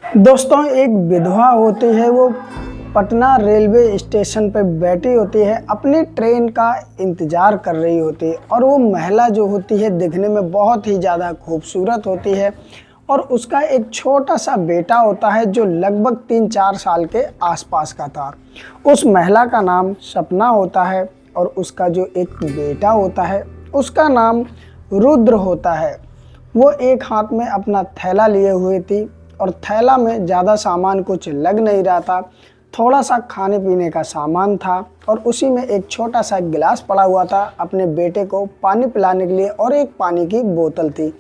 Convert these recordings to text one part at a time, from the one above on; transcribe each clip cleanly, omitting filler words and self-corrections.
दोस्तों, एक विधवा होती है, वो पटना रेलवे स्टेशन पर बैठी होती है, अपनी ट्रेन का इंतज़ार कर रही होती है। और वो महिला जो होती है दिखने में बहुत ही ज़्यादा खूबसूरत होती है और उसका एक छोटा सा बेटा होता है जो लगभग 3-4 साल के आसपास का था। उस महिला का नाम सपना होता है और उसका जो एक बेटा होता है उसका नाम रुद्र होता है। वो एक हाथ में अपना थैला लिए हुए थी और थैला में ज़्यादा सामान कुछ लग नहीं रहा था, थोड़ा सा खाने पीने का सामान था और उसी में एक छोटा सा गिलास पड़ा हुआ था अपने बेटे को पानी पिलाने के लिए और एक पानी की बोतल थी।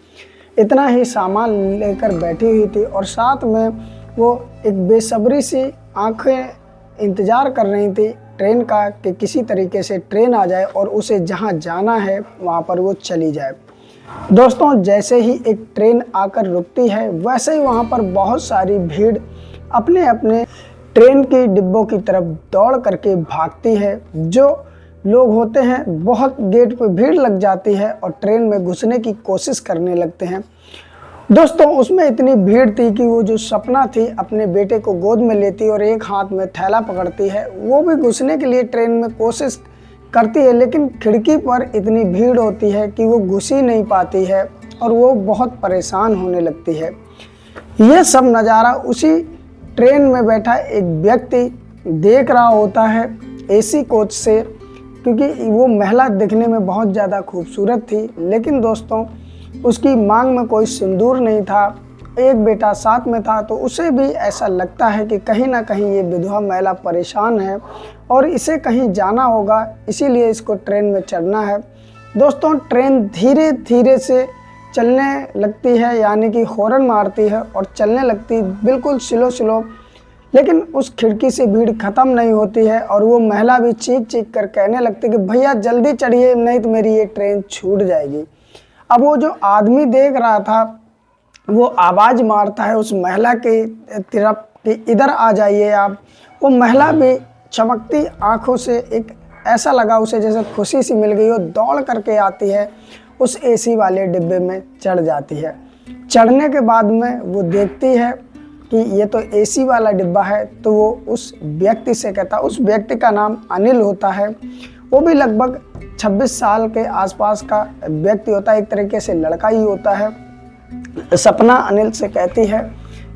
इतना ही सामान लेकर बैठी हुई थी और साथ में वो एक बेसब्री सी आंखें इंतज़ार कर रही थी ट्रेन का कि किसी तरीके से ट्रेन आ जाए और उसे जहाँ जाना है वहाँ पर वो चली जाए। दोस्तों, जैसे ही एक ट्रेन आकर रुकती है वैसे ही वहाँ पर बहुत सारी भीड़ अपने अपने ट्रेन की डिब्बों की तरफ दौड़ करके भागती है। जो लोग होते हैं बहुत गेट पर भीड़ लग जाती है और ट्रेन में घुसने की कोशिश करने लगते हैं। दोस्तों, उसमें इतनी भीड़ थी कि वो जो सपना थी अपने बेटे को गोद में लेती और एक हाथ में थैला पकड़ती है, वो भी घुसने के लिए ट्रेन में कोशिश करती है, लेकिन खिड़की पर इतनी भीड़ होती है कि वो घुस ही नहीं पाती है और वो बहुत परेशान होने लगती है। यह सब नज़ारा उसी ट्रेन में बैठा एक व्यक्ति देख रहा होता है एसी कोच से, क्योंकि वो महिला दिखने में बहुत ज़्यादा खूबसूरत थी। लेकिन दोस्तों, उसकी मांग में कोई सिंदूर नहीं था, एक बेटा साथ में था, तो उसे भी ऐसा लगता है कि कहीं ना कहीं ये विधवा महिला परेशान है और इसे कहीं जाना होगा, इसीलिए इसको ट्रेन में चढ़ना है। दोस्तों, ट्रेन धीरे धीरे से चलने लगती है, यानी कि हॉर्न मारती है और चलने लगती बिल्कुल स्लो। लेकिन उस खिड़की से भीड़ ख़त्म नहीं होती है और वो महिला भी चीख चीख कर कहने लगती कि भैया जल्दी चढ़िए, नहीं तो मेरी ये ट्रेन छूट जाएगी। अब वो जो आदमी देख रहा था वो आवाज़ मारता है उस महिला के तरफ कि इधर आ जाइए आप। वो महिला भी चमकती आंखों से, एक ऐसा लगा उसे जैसे खुशी सी मिल गई हो, दौड़ करके आती है उस एसी वाले डिब्बे में चढ़ जाती है। चढ़ने के बाद में वो देखती है कि ये तो एसी वाला डिब्बा है, तो वो उस व्यक्ति से कहता, उस व्यक्ति का नाम अनिल होता है। वो भी लगभग 26 साल के आसपास का व्यक्ति होता है, एक तरीके से लड़का ही होता है। सपना अनिल से कहती है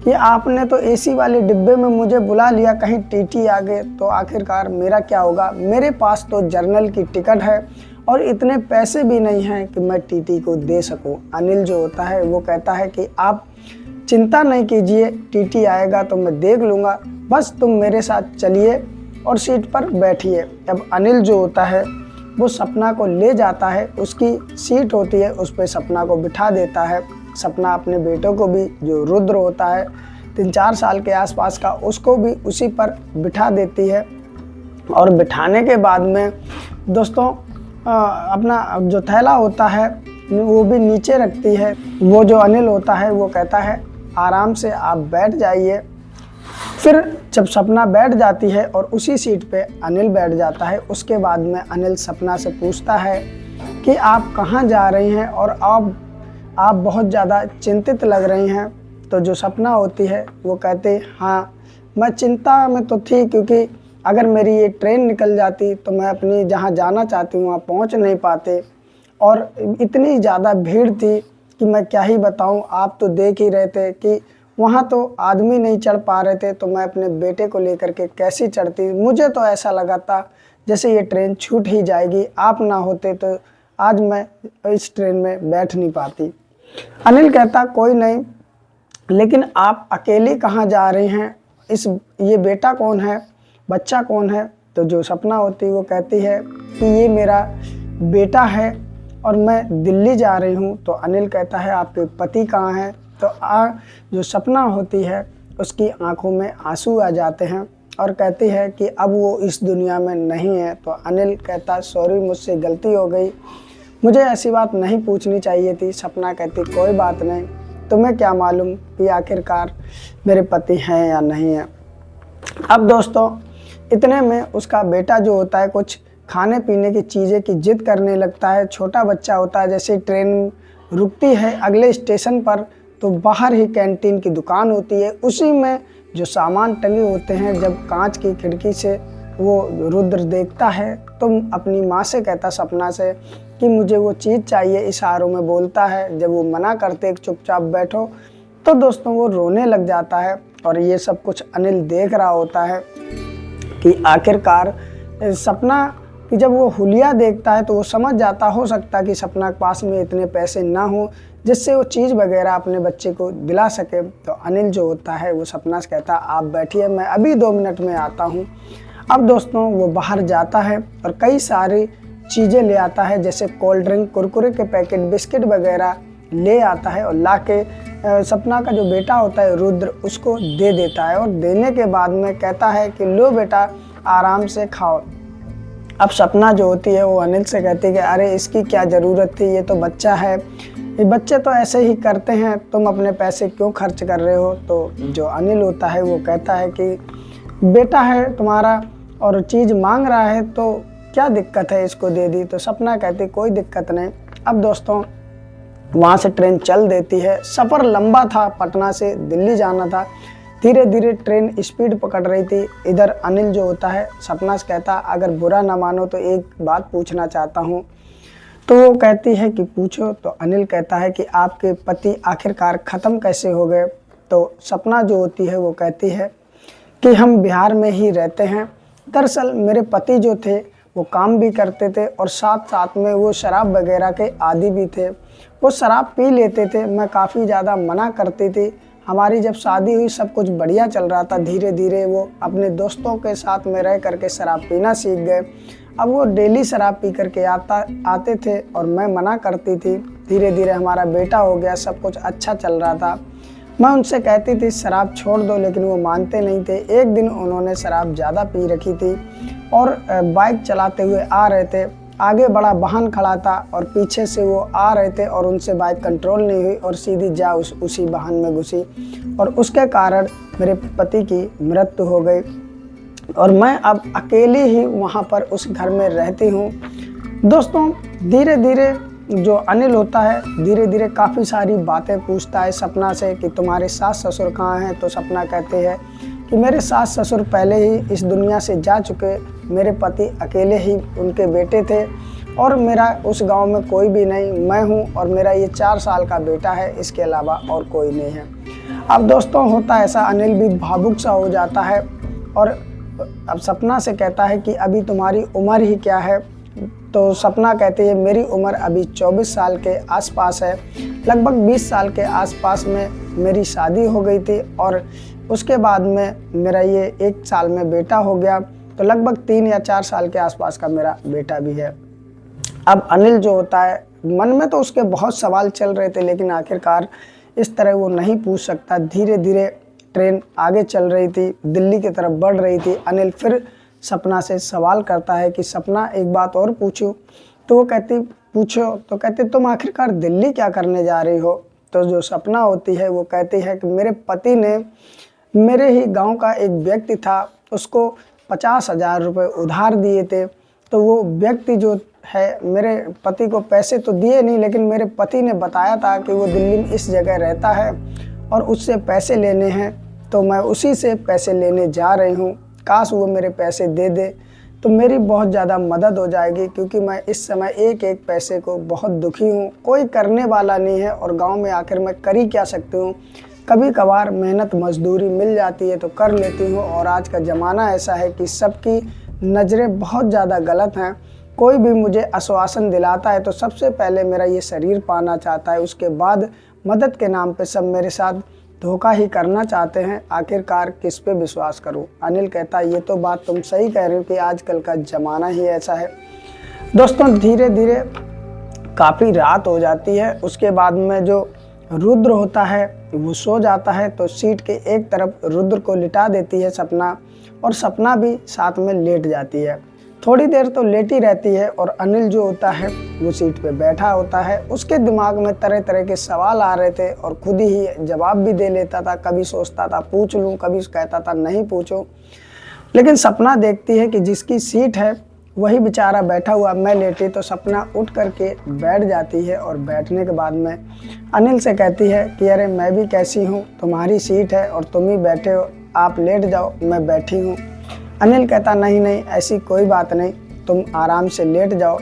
कि आपने तो एसी वाले डिब्बे में मुझे बुला लिया, कहीं टीटी आ गए तो आखिरकार मेरा क्या होगा। मेरे पास तो जर्नल की टिकट है और इतने पैसे भी नहीं हैं कि मैं टीटी को दे सकूं। अनिल जो होता है वो कहता है कि आप चिंता नहीं कीजिए, टीटी आएगा तो मैं देख लूँगा, बस तुम मेरे साथ चलिए और सीट पर बैठिए। अब अनिल जो होता है वो सपना को ले जाता है, उसकी सीट होती है उस पर सपना को बिठा देता है। सपना अपने बेटों को भी, जो रुद्र होता है 3-4 साल के आसपास का, उसको भी उसी पर बिठा देती है। और बिठाने के बाद में दोस्तों अपना जो थैला होता है वो भी नीचे रखती है। वो जो अनिल होता है वो कहता है आराम से आप बैठ जाइए। फिर जब सपना बैठ जाती है और उसी सीट पे अनिल बैठ जाता है, उसके बाद में अनिल सपना से पूछता है कि आप कहाँ जा रही हैं और आप बहुत ज़्यादा चिंतित लग रही हैं। तो जो सपना होती है वो कहते, हाँ मैं चिंता में तो थी, क्योंकि अगर मेरी ये ट्रेन निकल जाती तो मैं अपनी जहाँ जाना चाहती हूँ वहाँ पहुँच नहीं पाते और इतनी ज़्यादा भीड़ थी कि मैं क्या ही बताऊँ। आप तो देख ही रहे थे कि वहाँ तो आदमी नहीं चढ़ पा रहे थे, तो मैं अपने बेटे को लेकर के कैसे चढ़ती। मुझे तो ऐसा लगा था जैसे ये ट्रेन छूट ही जाएगी, आप ना होते तो आज मैं इस ट्रेन में बैठ नहीं पाती। अनिल कहता कोई नहीं, लेकिन आप अकेले कहाँ जा रही हैं, ये बेटा कौन है, बच्चा कौन है। तो जो सपना होती वो कहती है कि ये मेरा बेटा है और मैं दिल्ली जा रही हूँ। तो अनिल कहता है आपके पति कहाँ हैं। तो जो सपना होती है उसकी आंखों में आंसू आ जाते हैं और कहती है कि अब वो इस दुनिया में नहीं है। तो अनिल कहता सॉरी, मुझसे गलती हो गई, मुझे ऐसी बात नहीं पूछनी चाहिए थी। सपना कहती कोई बात नहीं, तुम्हें क्या मालूम कि आखिरकार मेरे पति हैं या नहीं हैं। अब दोस्तों, इतने में उसका बेटा जो होता है कुछ खाने पीने की चीज़ें की जिद करने लगता है। छोटा बच्चा होता है, जैसे ट्रेन रुकती है अगले स्टेशन पर तो बाहर ही कैंटीन की दुकान होती है, उसी में जो सामान टंगे होते हैं, जब कांच की खिड़की से वो रुद्र देखता है तो अपनी माँ से कहता सपना से कि मुझे वो चीज़ चाहिए, इशारों में बोलता है। जब वो मना करते चुपचाप बैठो, तो दोस्तों वो रोने लग जाता है। और ये सब कुछ अनिल देख रहा होता है कि आखिरकार सपना कि जब वो हुलिया देखता है तो वो समझ जाता, हो सकता कि सपना के पास में इतने पैसे ना हो जिससे वो चीज़ वगैरह अपने बच्चे को दिला सके। तो अनिल जो होता है वो सपना से कहता आप बैठिए, मैं अभी 2 मिनट में आता हूँ। अब दोस्तों वो बाहर जाता है और कई सारी चीज़ें ले आता है, जैसे कोल्ड ड्रिंक, कुरकुरे के पैकेट, बिस्किट वगैरह ले आता है और ला के सपना का जो बेटा होता है रुद्र उसको दे देता है। और देने के बाद में कहता है कि लो बेटा आराम से खाओ। अब सपना जो होती है वो अनिल से कहती है कि अरे इसकी क्या ज़रूरत थी, ये तो बच्चा है, ये बच्चे तो ऐसे ही करते हैं, तुम अपने पैसे क्यों खर्च कर रहे हो। तो जो अनिल होता है वो कहता है कि बेटा है तुम्हारा और चीज़ मांग रहा है तो क्या दिक्कत है, इसको दे दी। तो सपना कहती कोई दिक्कत नहीं। अब दोस्तों वहाँ से ट्रेन चल देती है। सफ़र लंबा था, पटना से दिल्ली जाना था। धीरे धीरे ट्रेन स्पीड पकड़ रही थी। इधर अनिल जो होता है सपना से कहता अगर बुरा ना मानो तो एक बात पूछना चाहता हूँ। तो वो कहती है कि पूछो। तो अनिल कहता है कि आपके पति आखिरकार ख़त्म कैसे हो गए। तो सपना जो होती है वो कहती है कि हम बिहार में ही रहते हैं। दरअसल मेरे पति जो थे वो काम भी करते थे और साथ साथ में वो शराब वगैरह के आदी भी थे। वो शराब पी लेते थे, मैं काफ़ी ज़्यादा मना करती थी। हमारी जब शादी हुई सब कुछ बढ़िया चल रहा था। धीरे धीरे वो अपने दोस्तों के साथ में रह करके शराब पीना सीख गए। अब वो डेली शराब पी करके आते थे और मैं मना करती थी। धीरे धीरे हमारा बेटा हो गया, सब कुछ अच्छा चल रहा था। मैं उनसे कहती थी शराब छोड़ दो, लेकिन वो मानते नहीं थे। एक दिन उन्होंने शराब ज़्यादा पी रखी थी और बाइक चलाते हुए आ रहे थे। आगे बड़ा वाहन खड़ा था और पीछे से वो आ रहे थे और उनसे बाइक कंट्रोल नहीं हुई और सीधी जा उसी वाहन में घुसी और उसके कारण मेरे पति की मृत्यु हो गई। और मैं अब अकेली ही वहाँ पर उस घर में रहती हूँ। दोस्तों धीरे धीरे जो अनिल होता है धीरे धीरे काफ़ी सारी बातें पूछता है सपना से कि तुम्हारे सास ससुर कहाँ हैं। तो सपना कहते हैं कि मेरे सास ससुर पहले ही इस दुनिया से जा चुके, मेरे पति अकेले ही उनके बेटे थे और मेरा उस गांव में कोई भी नहीं, मैं हूं और मेरा ये 4 साल का बेटा है, इसके अलावा और कोई नहीं है। अब दोस्तों होता ऐसा, अनिल भी भावुक सा हो जाता है और अब सपना से कहता है कि अभी तुम्हारी उम्र ही क्या है। तो सपना कहती है मेरी उम्र अभी 24 साल के आसपास है। लगभग 20 साल के आसपास में मेरी शादी हो गई थी और उसके बाद में मेरा ये 1 साल में बेटा हो गया। तो लगभग 3 या 4 साल के आसपास का मेरा बेटा भी है। अब अनिल जो होता है मन में तो उसके बहुत सवाल चल रहे थे, लेकिन आखिरकार इस तरह वो नहीं पूछ सकता। धीरे धीरे ट्रेन आगे चल रही थी, दिल्ली की तरफ बढ़ रही थी। अनिल फिर सपना से सवाल करता है कि सपना एक बात और पूछूं। तो वो कहती पूछो। तो कहती तुम आखिरकार दिल्ली क्या करने जा रही हो। तो जो सपना होती है वो कहती है कि मेरे पति ने मेरे ही गांव का एक व्यक्ति था, उसको 50,000 रुपये उधार दिए थे। तो वो व्यक्ति जो है मेरे पति को पैसे तो दिए नहीं, लेकिन मेरे पति ने बताया था कि वो दिल्ली में इस जगह रहता है और उससे पैसे लेने हैं। तो मैं उसी से पैसे लेने जा रही हूँ। काश वो मेरे पैसे दे दे तो मेरी बहुत ज़्यादा मदद हो जाएगी, क्योंकि मैं इस समय एक एक पैसे को बहुत दुखी हूँ। कोई करने वाला नहीं है और गांव में आकर मैं कर ही क्या सकती हूँ। कभी कभार मेहनत मजदूरी मिल जाती है तो कर लेती हूँ। और आज का ज़माना ऐसा है कि सबकी नज़रें बहुत ज़्यादा गलत हैं। कोई भी मुझे आश्वासन दिलाता है तो सबसे पहले मेरा ये शरीर पाना चाहता है, उसके बाद मदद के नाम पे सब मेरे साथ धोखा ही करना चाहते हैं। आखिरकार किस पे विश्वास करूं। अनिल कहता ये तो बात तुम सही कह रहे हो कि आजकल का ज़माना ही ऐसा है। दोस्तों धीरे धीरे काफ़ी रात हो जाती है। उसके बाद में जो रुद्र होता है वो सो जाता है। तो सीट के एक तरफ रुद्र को लिटा देती है सपना और सपना भी साथ में लेट जाती है। थोड़ी देर तो लेटी रहती है और अनिल जो होता है वो सीट पे बैठा होता है। उसके दिमाग में तरह तरह के सवाल आ रहे थे और खुद ही जवाब भी दे लेता था। कभी सोचता था पूछ लूँ, कभी कहता था नहीं पूछूं। लेकिन सपना देखती है कि जिसकी सीट है वही बेचारा बैठा हुआ, मैं लेटी तो सपना उठ करके बैठ जाती है और बैठने के बाद में अनिल से कहती है कि अरे मैं भी कैसी हूँ, तुम्हारी सीट है और तुम ही बैठे हो, आप लेट जाओ, मैं बैठी हूँ। अनिल कहता नहीं नहीं ऐसी कोई बात नहीं, तुम आराम से लेट जाओ।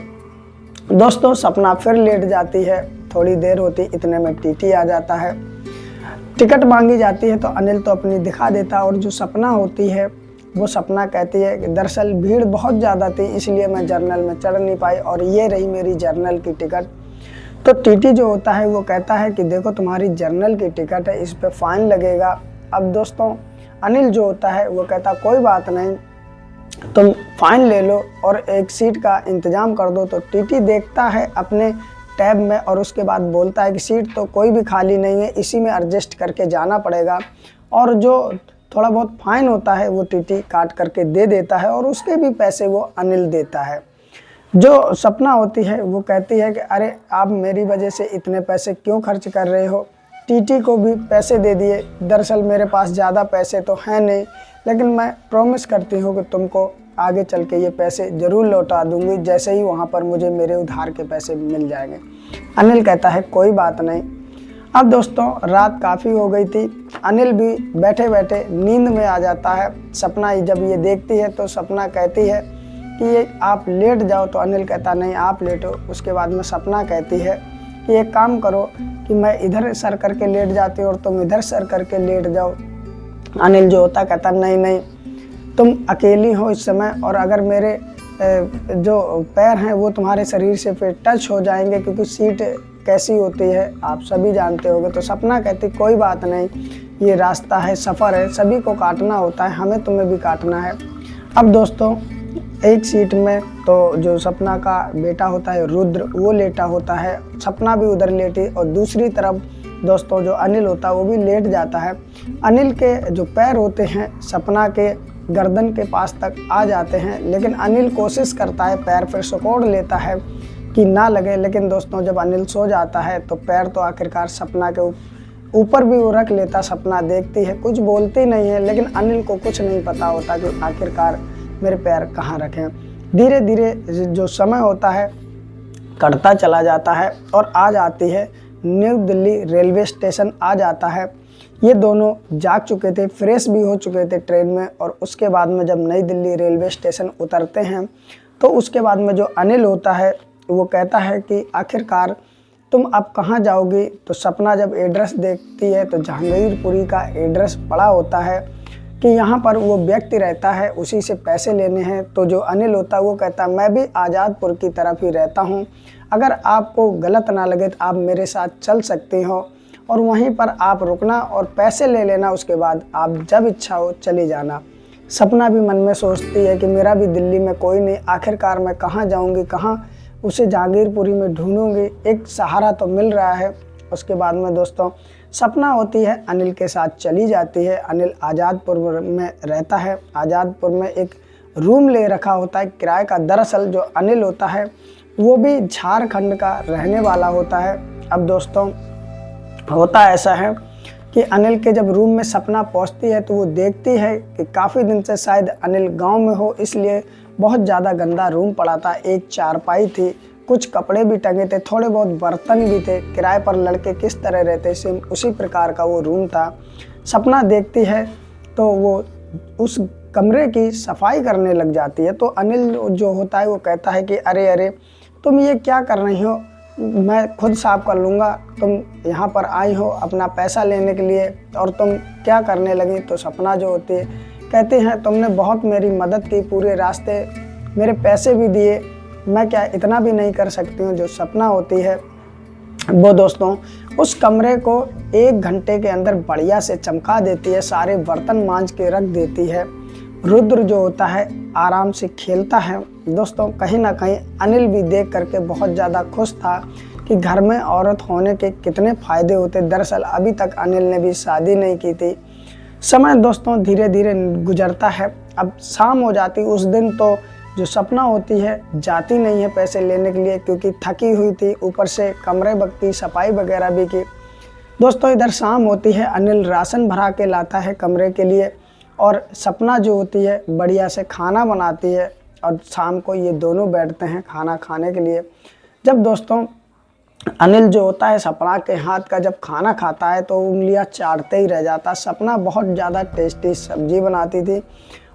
दोस्तों सपना फिर लेट जाती है। थोड़ी देर होती इतने में टीटी आ जाता है। टिकट मांगी जाती है तो अनिल तो अपनी दिखा देता, और जो सपना होती है वो सपना कहती है कि दरअसल भीड़ बहुत ज़्यादा थी इसलिए मैं जर्नल में चढ़ नहीं पाई और ये रही मेरी जर्नल की टिकट। तो टीटी जो होता है वो कहता है कि देखो तुम्हारी जर्नल की टिकट है, इस पे फाइन लगेगा। अब दोस्तों अनिल जो होता है वो कहता कोई बात नहीं, तुम फाइन ले लो और एक सीट का इंतज़ाम कर दो। तो टीटी देखता है अपने टैब में और उसके बाद बोलता है कि सीट तो कोई भी खाली नहीं है, इसी में एडजस्ट करके जाना पड़ेगा। और जो थोड़ा बहुत फाइन होता है वो टीटी काट करके दे देता है और उसके भी पैसे वो अनिल देता है। जो सपना होती है वो कहती है कि अरे आप मेरी वजह से इतने पैसे क्यों खर्च कर रहे हो। टीटी को भी पैसे दे दिए, दरअसल मेरे पास ज़्यादा पैसे तो हैं नहीं, लेकिन मैं प्रॉमिस करती हूँ कि तुमको आगे चल के ये पैसे ज़रूर लौटा दूंगी, जैसे ही वहाँ पर मुझे मेरे उधार के पैसे मिल जाएंगे। अनिल कहता है कोई बात नहीं। अब दोस्तों रात काफ़ी हो गई थी, अनिल भी बैठे बैठे नींद में आ जाता है। सपना जब ये देखती है तो सपना कहती है कि ये आप लेट जाओ, तो अनिल कहता नहीं आप लेटो। उसके बाद में सपना कहती है कि एक काम करो कि मैं इधर सर करके लेट जाती हूँ और तुम इधर सर करके लेट जाओ। अनिल जो होता कहता नहीं नहीं, तुम अकेली हो इस समय, और अगर मेरे जो पैर हैं वो तुम्हारे शरीर से फिर टच हो जाएंगे, क्योंकि सीट कैसी होती है आप सभी जानते होंगे। तो सपना कहती कोई बात नहीं, ये रास्ता है, सफ़र है, सभी को काटना होता है, हमें तुम्हें भी काटना है। अब दोस्तों एक सीट में तो जो सपना का बेटा होता है रुद्र वो लेटा होता है, सपना भी उधर लेटी, और दूसरी तरफ दोस्तों जो अनिल होता है वो भी लेट जाता है। अनिल के जो पैर होते हैं सपना के गर्दन के पास तक आ जाते हैं, लेकिन अनिल कोशिश करता है, पैर फिर सिकोड़ लेता है कि ना लगे। लेकिन दोस्तों जब अनिल सो जाता है तो पैर तो आखिरकार सपना के ऊपर भी वो रख लेता। सपना देखती है, कुछ बोलती नहीं है, लेकिन अनिल को कुछ नहीं पता होता कि आखिरकार मेरे पैर कहाँ रखें। धीरे धीरे जो समय होता है कटता चला जाता है और आ जाती है न्यू दिल्ली रेलवे स्टेशन आ जाता है। ये दोनों जाग चुके थे, फ्रेश भी हो चुके थे ट्रेन में, और उसके बाद में जब नई दिल्ली रेलवे स्टेशन उतरते हैं तो उसके बाद में जो अनिल होता है वो कहता है कि आखिरकार तुम अब कहाँ जाओगी। तो सपना जब एड्रेस देखती है तो जहांगीरपुरी का एड्रेस पड़ा होता है कि यहाँ पर वो व्यक्ति रहता है, उसी से पैसे लेने हैं। तो जो अनिल होता है वो कहता है मैं भी आज़ादपुर की तरफ ही रहता हूँ, अगर आपको गलत ना लगे तो आप मेरे साथ चल सकते हो और वहीं पर आप रुकना और पैसे ले लेना, उसके बाद आप जब इच्छा हो चले जाना। सपना भी मन में सोचती है कि मेरा भी दिल्ली में कोई नहीं, आखिरकार मैं कहाँ जाऊँगी, कहाँ उसे जहांगीरपुरी में ढूंढूंगी, एक सहारा तो मिल रहा है। उसके बाद में दोस्तों सपना होती है अनिल के साथ चली जाती है। अनिल आज़ादपुर में रहता है, आज़ादपुर में एक रूम ले रखा होता है किराए का। दरअसल जो अनिल होता है वो भी झारखंड का रहने वाला होता है। अब दोस्तों होता ऐसा है कि अनिल के जब रूम में सपना पहुंचती है तो वो देखती है कि काफ़ी दिन से शायद अनिल गांव में हो, इसलिए बहुत ज़्यादा गंदा रूम पड़ा था। एक चारपाई थी, कुछ कपड़े भी टंगे थे, थोड़े बहुत बर्तन भी थे। किराए पर लड़के किस तरह रहते सेम उसी प्रकार का वो रूम था। सपना देखती है तो वो उस कमरे की सफाई करने लग जाती है। तो अनिल जो होता है वो कहता है कि अरे अरे तुम ये क्या कर रही हो, मैं खुद साफ कर लूँगा, तुम यहाँ पर आई हो अपना पैसा लेने के लिए और तुम क्या करने लगी। तो सपना जो होती है कहते हैं तुमने बहुत मेरी मदद की, पूरे रास्ते मेरे पैसे भी दिए, मैं क्या इतना भी नहीं कर सकती हूँ। जो सपना होती है वो दोस्तों उस कमरे को 1 घंटे के अंदर बढ़िया से चमका देती है, सारे बर्तन मांज के रख देती है। रुद्र जो होता है आराम से खेलता है। दोस्तों कहीं ना कहीं अनिल भी देख करके बहुत ज़्यादा खुश था कि घर में औरत होने के कितने फ़ायदे होते। दरअसल अभी तक अनिल ने भी शादी नहीं की थी। समय दोस्तों धीरे धीरे गुजरता है। अब शाम हो जाती, उस दिन तो जो सपना होती है जाती नहीं है पैसे लेने के लिए, क्योंकि थकी हुई थी, ऊपर से कमरे की सफाई वगैरह भी की। दोस्तों इधर शाम होती है, अनिल राशन भरा के लाता है कमरे के लिए और सपना जो होती है बढ़िया से खाना बनाती है। और शाम को ये दोनों बैठते हैं खाना खाने के लिए। जब दोस्तों अनिल जो होता है सपना के हाथ का जब खाना खाता है तो उंगलियां चाटते ही रह जाता। सपना बहुत ज़्यादा टेस्टी सब्जी बनाती थी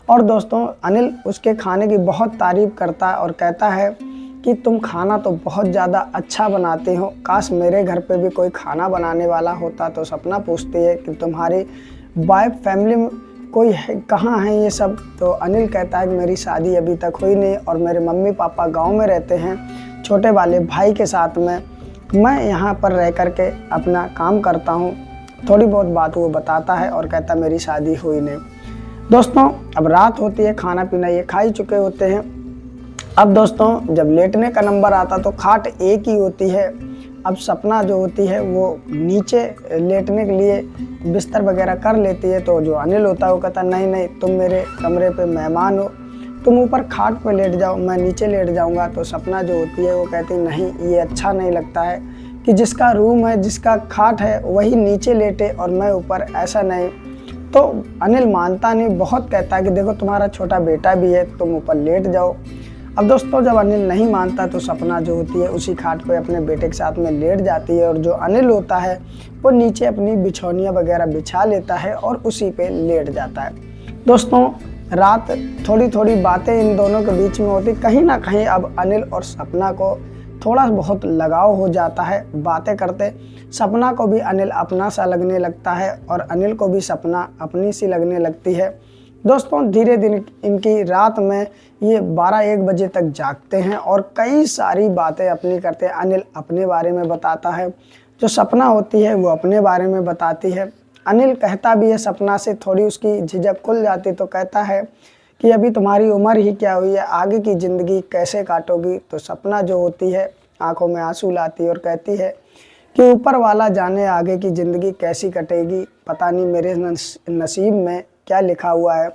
और दोस्तों अनिल उसके खाने की बहुत तारीफ़ करता है और कहता है कि तुम खाना तो बहुत ज़्यादा अच्छा बनाते हो, काश मेरे घर पे भी कोई खाना बनाने वाला होता। तो सपना पूछती है कि तुम्हारी वाइफ फैमिली में कोई है, कहाँ है ये सब? तो अनिल कहता है कि मेरी शादी अभी तक हुई नहीं और मेरे मम्मी पापा गांव में रहते हैं छोटे वाले भाई के साथ में, मैं यहाँ पर रह कर के अपना काम करता हूँ। थोड़ी बहुत बात वो बताता है और कहता मेरी शादी हुई नहीं। दोस्तों अब रात होती है, खाना पीना ये खा ही चुके होते हैं। अब दोस्तों जब लेटने का नंबर आता तो खाट एक ही होती है। अब सपना जो होती है वो नीचे लेटने के लिए बिस्तर वगैरह कर लेती है। तो जो अनिल होता है वो कहता नहीं नहीं, तुम मेरे कमरे पे मेहमान हो, तुम ऊपर खाट पे लेट जाओ, मैं नीचे लेट जाऊंगा। तो सपना जो होती है वो कहती नहीं, ये अच्छा नहीं लगता है कि जिसका रूम है, जिसका खाट है वही नीचे लेटे और मैं ऊपर, ऐसा नहीं। तो अनिल मानता नहीं, बहुत कहता है कि देखो तुम्हारा छोटा बेटा भी है, तुम ऊपर लेट जाओ। अब दोस्तों जब अनिल नहीं मानता तो सपना जो होती है उसी खाट पे अपने बेटे के साथ में लेट जाती है और जो अनिल होता है वो नीचे अपनी बिछौनियाँ वगैरह बिछा लेता है और उसी पे लेट जाता है। दोस्तों रात थोड़ी थोड़ी बातें इन दोनों के बीच में होती, कहीं ना कहीं अब अनिल और सपना को थोड़ा बहुत लगाव हो जाता है। बातें करते सपना को भी अनिल अपना सा लगने लगता है और अनिल को भी सपना अपनी सी लगने लगती है। दोस्तों धीरे धीरे इनकी रात में ये 12-1 बजे तक जागते हैं और कई सारी बातें अपनी करते हैं। अनिल अपने बारे में बताता है, जो सपना होती है वो अपने बारे में बताती है। अनिल कहता भी है सपना से, थोड़ी उसकी झिझक खुल जाती तो कहता है कि अभी तुम्हारी उम्र ही क्या हुई है, आगे की ज़िंदगी कैसे काटोगी? तो सपना जो होती है आंखों में आंसू लाती है और कहती है कि ऊपर वाला जाने आगे की ज़िंदगी कैसी कटेगी, पता नहीं मेरे नसीब में क्या लिखा हुआ है।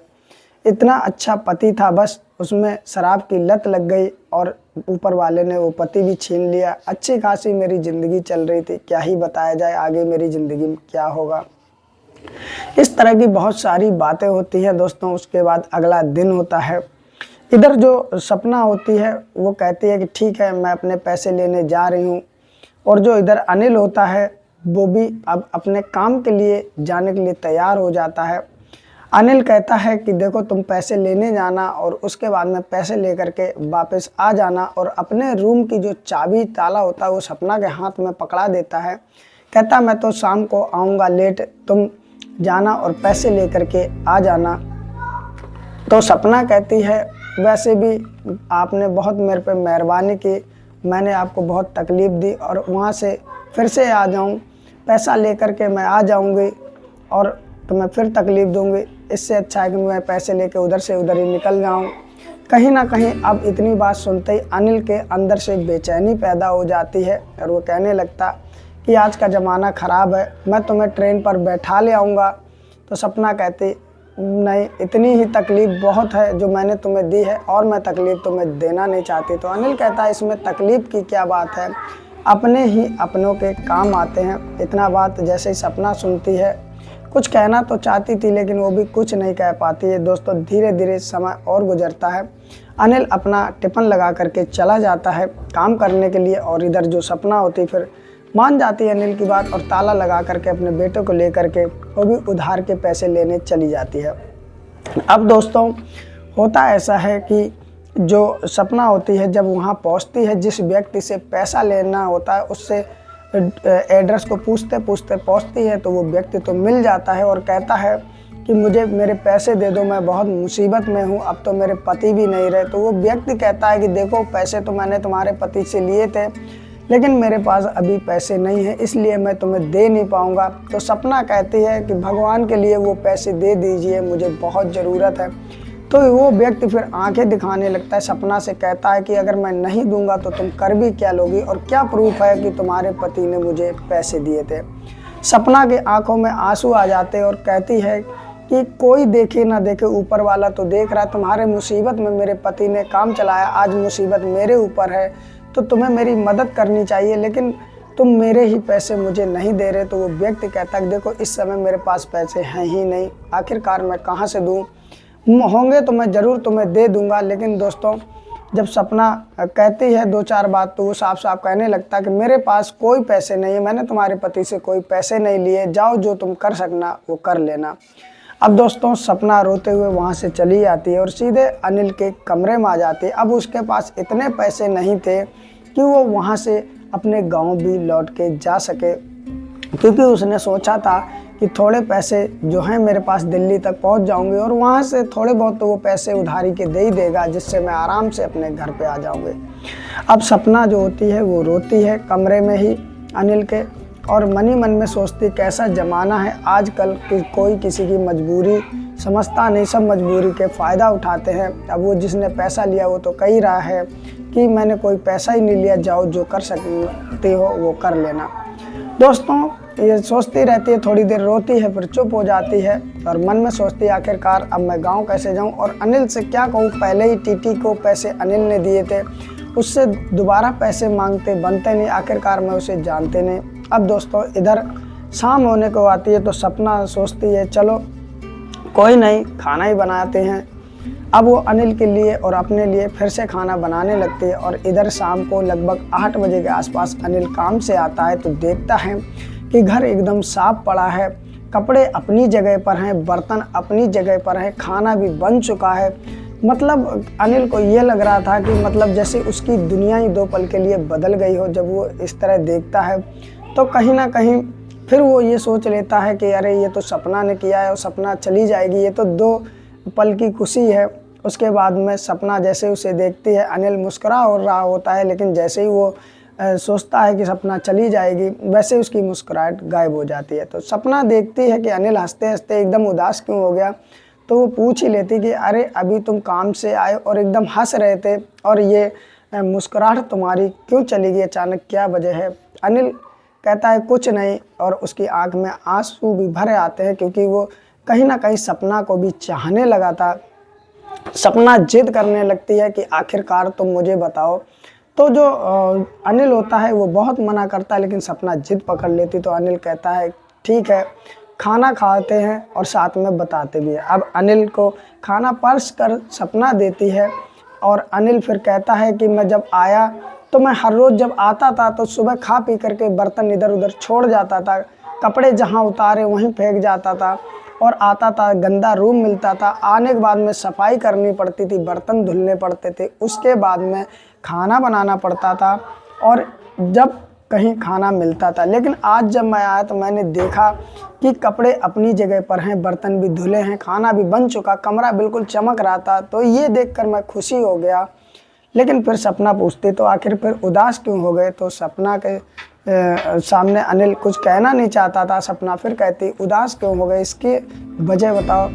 इतना अच्छा पति था, बस उसमें शराब की लत लग गई और ऊपर वाले ने वो पति भी छीन लिया। अच्छी खासी मेरी ज़िंदगी चल रही थी, क्या ही बताया जाए आगे मेरी ज़िंदगी में क्या होगा। इस तरह की बहुत सारी बातें होती हैं दोस्तों। उसके बाद अगला दिन होता है। इधर जो सपना होती है वो कहती है कि ठीक है मैं अपने पैसे लेने जा रही हूँ, और जो इधर अनिल होता है वो भी अब अपने काम के लिए जाने के लिए तैयार हो जाता है। अनिल कहता है कि देखो तुम पैसे लेने जाना और उसके बाद में पैसे लेकर के वापस आ जाना, और अपने रूम की जो चाबी ताला होता है वो सपना के हाथ में पकड़ा देता है। कहता मैं तो शाम को आऊँगा लेट, तुम जाना और पैसे लेकर के आ जाना। तो सपना कहती है वैसे भी आपने बहुत मेरे पे मेहरबानी की, मैंने आपको बहुत तकलीफ़ दी और वहाँ से फिर से आ जाऊँ, पैसा लेकर के मैं आ जाऊँगी और तुम्हें फिर तकलीफ़ दूँगी। इससे अच्छा है कि मैं पैसे लेके उधर से उधर ही निकल जाऊँ। कहीं ना कहीं अब इतनी बात सुनते ही अनिल के अंदर से बेचैनी पैदा हो जाती है और वो कहने लगता कि आज का ज़माना ख़राब है, मैं तुम्हें ट्रेन पर बैठा ले आऊँगा। तो सपना कहती नहीं, इतनी ही तकलीफ़ बहुत है जो मैंने तुम्हें दी है और मैं तकलीफ़ तुम्हें देना नहीं चाहती। तो अनिल कहता है इसमें तकलीफ़ की क्या बात है, अपने ही अपनों के काम आते हैं। इतना बात जैसे ही सपना सुनती है, कुछ कहना तो चाहती थी लेकिन वो भी कुछ नहीं कह पाती है। दोस्तों धीरे धीरे समय और गुजरता है। अनिल अपना टिफ़िन लगा करके चला जाता है काम करने के लिए, और इधर जो सपना होती फिर मान जाती है अनिल की बात और ताला लगा करके अपने बेटे को लेकर के वो भी उधार के पैसे लेने चली जाती है। अब दोस्तों होता ऐसा है कि जो सपना होती है जब वहाँ पहुँचती है, जिस व्यक्ति से पैसा लेना होता है उससे एड्रेस को पूछते पूछते पहुँचती है तो वो व्यक्ति तो मिल जाता है और कहता है कि मुझे मेरे पैसे दे दो, मैं बहुत मुसीबत में हूँ, अब तो मेरे पति भी नहीं रहे। तो वो व्यक्ति कहता है कि देखो पैसे तो मैंने तुम्हारे पति से लिए थे लेकिन मेरे पास अभी पैसे नहीं है, इसलिए मैं तुम्हें दे नहीं पाऊँगा। तो सपना कहती है कि भगवान के लिए वो पैसे दे दीजिए, मुझे बहुत ज़रूरत है। तो वो व्यक्ति फिर आंखें दिखाने लगता है, सपना से कहता है कि अगर मैं नहीं दूंगा तो तुम कर भी क्या लोगी, और क्या प्रूफ है कि तुम्हारे पति ने मुझे पैसे दिए थे। सपना के आंखों में आंसू आ जाते और कहती है कि कोई देखे ना देखे ऊपर वाला तो देख रहा है, तुम्हारे मुसीबत में मेरे पति ने काम चलाया, आज मुसीबत मेरे ऊपर है तो तुम्हें मेरी मदद करनी चाहिए, लेकिन तुम मेरे ही पैसे मुझे नहीं दे रहे। तो वो व्यक्ति कहता है देखो इस समय मेरे पास पैसे हैं ही नहीं, आखिरकार मैं कहाँ से दूँ, होंगे तो मैं ज़रूर तुम्हें दे दूंगा। लेकिन दोस्तों जब सपना कहती है 2-4 बात तो वो साफ साफ कहने लगता है कि मेरे पास कोई पैसे नहीं है, मैंने तुम्हारे पति से कोई पैसे नहीं लिए, जाओ जो तुम कर सकना वो कर लेना। अब दोस्तों सपना रोते हुए वहाँ से चली जाती है और सीधे अनिल के कमरे में आ जाती है। अब उसके पास इतने पैसे नहीं थे कि वो वहाँ से अपने गांव भी लौट के जा सके, क्योंकि उसने सोचा था कि थोड़े पैसे जो हैं मेरे पास दिल्ली तक पहुंच जाऊंगे और वहां से थोड़े बहुत तो वो पैसे उधारी के दे ही देगा, जिससे मैं आराम से अपने घर पे आ जाऊंगे। अब सपना जो होती है वो रोती है कमरे में ही अनिल के, और मनी मन में सोचती कैसा ज़माना है आजकल कि कोई किसी की मजबूरी समझता नहीं, सब मजबूरी के फ़ायदा उठाते हैं। अब वो जिसने पैसा लिया वो तो कह रहा है कि मैंने कोई पैसा ही नहीं लिया, जाओ जो कर सकते हो वो कर लेना। दोस्तों ये सोचती रहती है, थोड़ी देर रोती है, फिर चुप हो जाती है और मन में सोचती है आखिरकार अब मैं गांव कैसे जाऊं और अनिल से क्या कहूं, पहले ही टीटी को पैसे अनिल ने दिए थे, उससे दोबारा पैसे मांगते बनते नहीं, आखिरकार मैं उसे जानते नहीं। अब दोस्तों इधर शाम होने को आती है तो सपना सोचती है चलो कोई नहीं, खाना ही बनाते हैं। अब वो अनिल के लिए और अपने लिए फिर से खाना बनाने लगती है और इधर शाम को लगभग 8 बजे के आसपास अनिल काम से आता है तो देखता है कि घर एकदम साफ पड़ा है, कपड़े अपनी जगह पर हैं, बर्तन अपनी जगह पर हैं, खाना भी बन चुका है। मतलब अनिल को ये लग रहा था कि मतलब जैसे उसकी दुनिया ही 2 पल के लिए बदल गई हो। जब वो इस तरह देखता है तो कहीं ना कहीं फिर वो ये सोच लेता है कि अरे ये तो सपना ने किया है और सपना चली जाएगी, ये तो 2 पल की खुशी है। उसके बाद में सपना जैसे उसे देखती है, अनिल मुस्कुरा हो रहा होता है, लेकिन जैसे ही वो सोचता है कि सपना चली जाएगी वैसे उसकी मुस्कुराहट गायब हो जाती है। तो सपना देखती है कि अनिल हंसते हंसते एकदम उदास क्यों हो गया, तो वो पूछ ही लेती कि अरे अभी तुम काम से आए और एकदम हंस रहे थे और ये मुस्कुराहट तुम्हारी क्यों चली गई अचानक, क्या वजह है। अनिल कहता है कुछ नहीं, और उसकी आंख में आंसू भी भरे आते हैं क्योंकि वो कहीं ना कहीं सपना को भी चाहने लगा था। सपना जिद करने लगती है कि आखिरकार तुम मुझे बताओ। तो जो अनिल होता है वो बहुत मना करता है, लेकिन सपना जिद पकड़ लेती तो अनिल कहता है ठीक है खाना खाते हैं और साथ में बताते भी है। अब अनिल को खाना परस कर सपना देती है और अनिल फिर कहता है कि मैं जब आया तो मैं हर रोज़ जब आता था तो सुबह खा पी करके बर्तन इधर उधर छोड़ जाता था, कपड़े जहाँ उतारे वहीं फेंक जाता था और आता था गंदा रूम मिलता था, आने के बाद में सफाई करनी पड़ती थी, बर्तन धुलने पड़ते थे, उसके बाद में खाना बनाना पड़ता था और जब कहीं खाना मिलता था। लेकिन आज जब मैं आया तो मैंने देखा कि कपड़े अपनी जगह पर हैं, बर्तन भी धुले हैं, खाना भी बन चुका, कमरा बिल्कुल चमक रहा था, तो ये देखकर मैं खुशी हो गया। लेकिन फिर सपना पूछती तो आखिर फिर उदास क्यों हो गए, तो सपना के सामने अनिल कुछ कहना नहीं चाहता था। सपना फिर कहती उदास क्यों हो गए, इसकी वजह बताओ।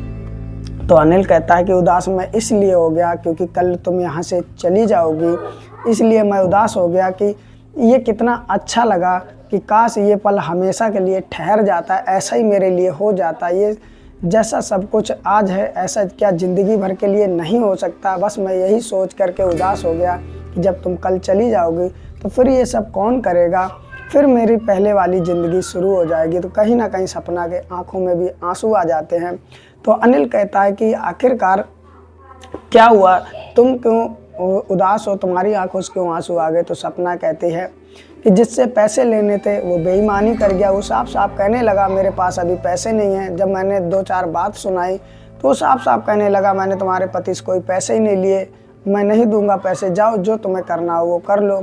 तो अनिल कहता है कि उदास मैं इसलिए हो गया क्योंकि कल तुम यहाँ से चली जाओगी, इसलिए मैं उदास हो गया कि ये कितना अच्छा लगा कि काश ये पल हमेशा के लिए ठहर जाता, ऐसा ही मेरे लिए हो जाता, ये जैसा सब कुछ आज है ऐसा क्या ज़िंदगी भर के लिए नहीं हो सकता। बस मैं यही सोच करके उदास हो गया कि जब तुम कल चली जाओगी तो फिर ये सब कौन करेगा, फिर मेरी पहले वाली ज़िंदगी शुरू हो जाएगी। तो कहीं ना कहीं सपना के आंखों में भी आंसू आ जाते हैं। तो अनिल कहता है कि आखिरकार क्या हुआ, तुम क्यों उदास हो, तुम्हारी आंखों से क्यों आंसू आ गए। तो सपना कहती है कि जिससे पैसे लेने थे वो बेईमानी कर गया, वो साफ साफ कहने लगा मेरे पास अभी पैसे नहीं हैं। जब मैंने 2-4 बात सुनाई तो वो साफ साफ कहने लगा मैंने तुम्हारे पति से कोई पैसे ही नहीं लिए, मैं नहीं दूंगा पैसे, जाओ जो तुम्हें करना हो वो कर लो।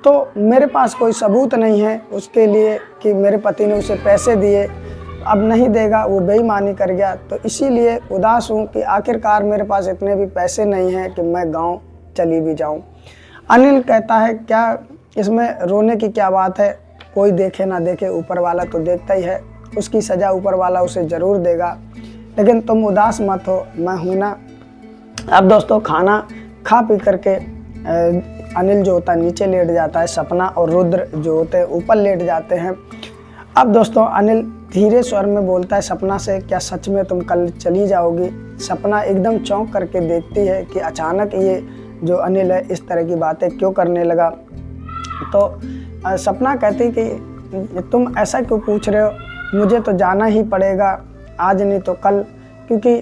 तो मेरे पास कोई सबूत नहीं है उसके लिए कि मेरे पति ने उसे पैसे दिए, अब नहीं देगा, वो बेईमानी कर गया। तो इसीलिए उदास हूँ कि आखिरकार मेरे पास इतने भी पैसे नहीं हैं कि मैं गांव चली भी जाऊं। अनिल कहता है क्या इसमें रोने की क्या बात है, कोई देखे ना देखे ऊपर वाला तो देखता ही है, उसकी सज़ा ऊपर वाला उसे ज़रूर देगा, लेकिन तुम उदास मत हो, मैं हूँ ना। अब दोस्तों खाना खा पी करके अनिल जो होता है नीचे लेट जाता है, सपना और रुद्र जो होते हैं ऊपर लेट जाते हैं। अब दोस्तों अनिल धीरे स्वर में बोलता है सपना से क्या सच में तुम कल चली जाओगी। सपना एकदम चौंक करके देखती है कि अचानक ये जो अनिल है इस तरह की बातें क्यों करने लगा। तो सपना कहती कि तुम ऐसा क्यों पूछ रहे हो, मुझे तो जाना ही पड़ेगा, आज नहीं तो कल, क्योंकि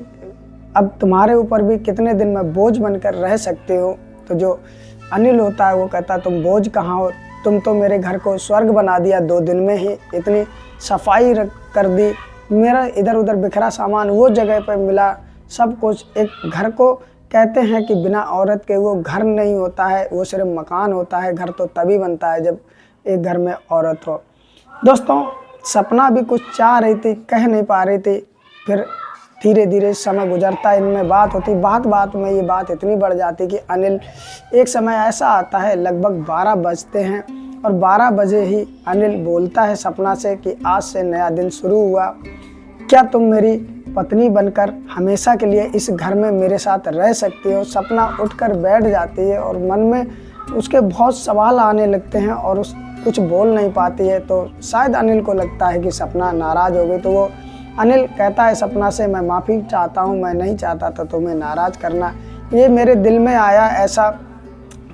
अब तुम्हारे ऊपर भी कितने दिन मैं बोझ बनकर रह सकते हो। तो जो अनिल होता है वो कहता है तुम बोझ कहाँ हो, तुम तो मेरे घर को स्वर्ग बना दिया 2 दिन में ही, इतनी सफाई कर दी, मेरा इधर उधर बिखरा सामान वो जगह पर मिला, सब कुछ। एक घर को कहते हैं कि बिना औरत के वो घर नहीं होता है, वो सिर्फ मकान होता है। घर तो तभी बनता है जब एक घर में औरत हो। दोस्तों सपना भी कुछ चाह रही थी, कह नहीं पा रही थी। फिर धीरे धीरे समय गुजरता, इनमें बात होती, बात में ये बात इतनी बढ़ जाती कि अनिल, एक समय ऐसा आता है लगभग 12 बजते हैं और 12 बजे ही अनिल बोलता है सपना से कि आज से नया दिन शुरू हुआ, क्या तुम मेरी पत्नी बनकर हमेशा के लिए इस घर में मेरे साथ रह सकती हो। सपना उठकर बैठ जाती है और मन में उसके बहुत सवाल आने लगते हैं और उस कुछ बोल नहीं पाती है। तो शायद अनिल को लगता है कि सपना नाराज़ हो गई। तो वो अनिल कहता है सपना से, मैं माफ़ी चाहता हूँ, मैं नहीं चाहता था तुम्हें नाराज़ करना, ये मेरे दिल में आया ऐसा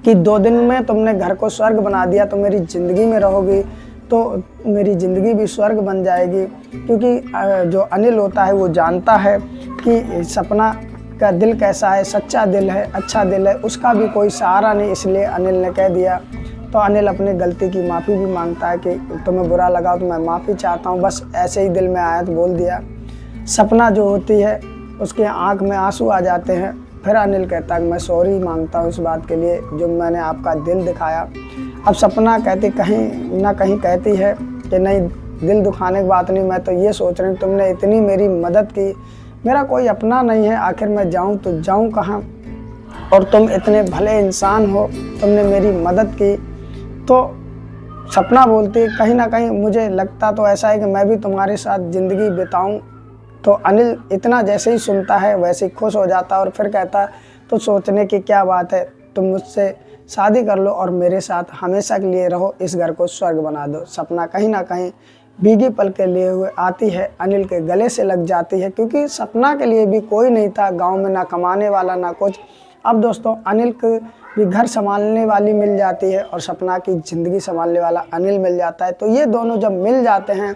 कि 2 दिन में तुमने घर को स्वर्ग बना दिया, तो मेरी ज़िंदगी में रहोगी तो मेरी ज़िंदगी भी स्वर्ग बन जाएगी। क्योंकि जो अनिल होता है वो जानता है कि सपना का दिल कैसा है, सच्चा दिल है, अच्छा दिल है, उसका भी कोई सहारा नहीं, इसलिए अनिल ने कह दिया। तो अनिल अपनी गलती की माफ़ी भी मांगता है कि तुम्हें बुरा लगा तो मैं माफ़ी चाहता हूँ, बस ऐसे ही दिल में आया तो बोल दिया। सपना जो होती है उसके आँख में आंसू आ जाते हैं। फिर अनिल कहता है कि मैं सॉरी मांगता हूँ इस बात के लिए जो मैंने आपका दिल दिखाया। अब सपना कहती कहीं ना कहीं कहती है कि नहीं, दिल दुखाने की बात नहीं, मैं तो ये सोच रही हूँ तुमने इतनी मेरी मदद की, मेरा कोई अपना नहीं है, आखिर मैं जाऊँ तो जाऊँ कहाँ, और तुम इतने भले इंसान हो, तुमने मेरी मदद की। तो सपना बोलती है कहीं ना कहीं मुझे लगता तो ऐसा है कि मैं भी तुम्हारे साथ ज़िंदगी बिताऊं। तो अनिल इतना जैसे ही सुनता है वैसे ही खुश हो जाता है और फिर कहता है तो सोचने की क्या बात है, तुम मुझसे शादी कर लो और मेरे साथ हमेशा के लिए रहो, इस घर को स्वर्ग बना दो। सपना कहीं ना कहीं भीगी पलकें लिए हुए आती है, अनिल के गले से लग जाती है, क्योंकि सपना के लिए भी कोई नहीं था गांव में, ना कमाने वाला ना कुछ। अब दोस्तों अनिल को भी घर संभालने वाली मिल जाती है और सपना की ज़िंदगी संभालने वाला अनिल मिल जाता है। तो ये दोनों जब मिल जाते हैं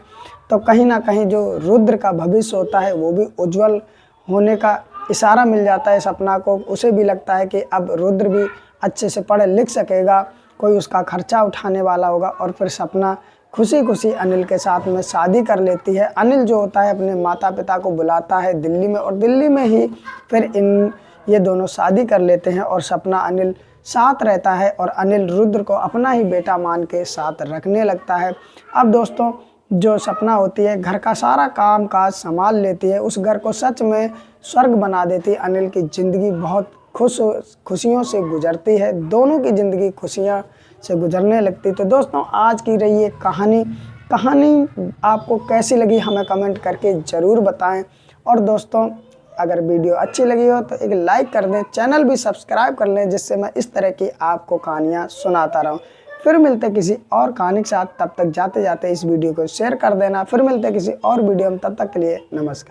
तो कहीं ना कहीं जो रुद्र का भविष्य होता है वो भी उज्जवल होने का इशारा मिल जाता है सपना को। उसे भी लगता है कि अब रुद्र भी अच्छे से पढ़ लिख सकेगा, कोई उसका खर्चा उठाने वाला होगा। और फिर सपना खुशी खुशी अनिल के साथ में शादी कर लेती है। अनिल जो होता है अपने माता पिता को बुलाता है दिल्ली में और दिल्ली में ही फिर ये दोनों शादी कर लेते हैं और सपना अनिल साथ रहता है और अनिल रुद्र को अपना ही बेटा मान के साथ रखने लगता है। अब दोस्तों जो सपना होती है घर का सारा काम काज संभाल लेती है, उस घर को सच में स्वर्ग बना देती है। अनिल की ज़िंदगी बहुत खुशियों से गुजरती है, दोनों की ज़िंदगी खुशियाँ से गुजरने लगती। तो दोस्तों आज की रही ये कहानी आपको कैसी लगी हमें कमेंट करके ज़रूर बताएं। और दोस्तों अगर वीडियो अच्छी लगी हो तो एक लाइक कर दें, चैनल भी सब्सक्राइब कर लें, जिससे मैं इस तरह की आपको कहानियाँ सुनाता रहूँ। फिर मिलते किसी और कहानी के साथ, तब तक जाते जाते इस वीडियो को शेयर कर देना। फिर मिलते किसी और वीडियो में, तब तक के लिए नमस्कार।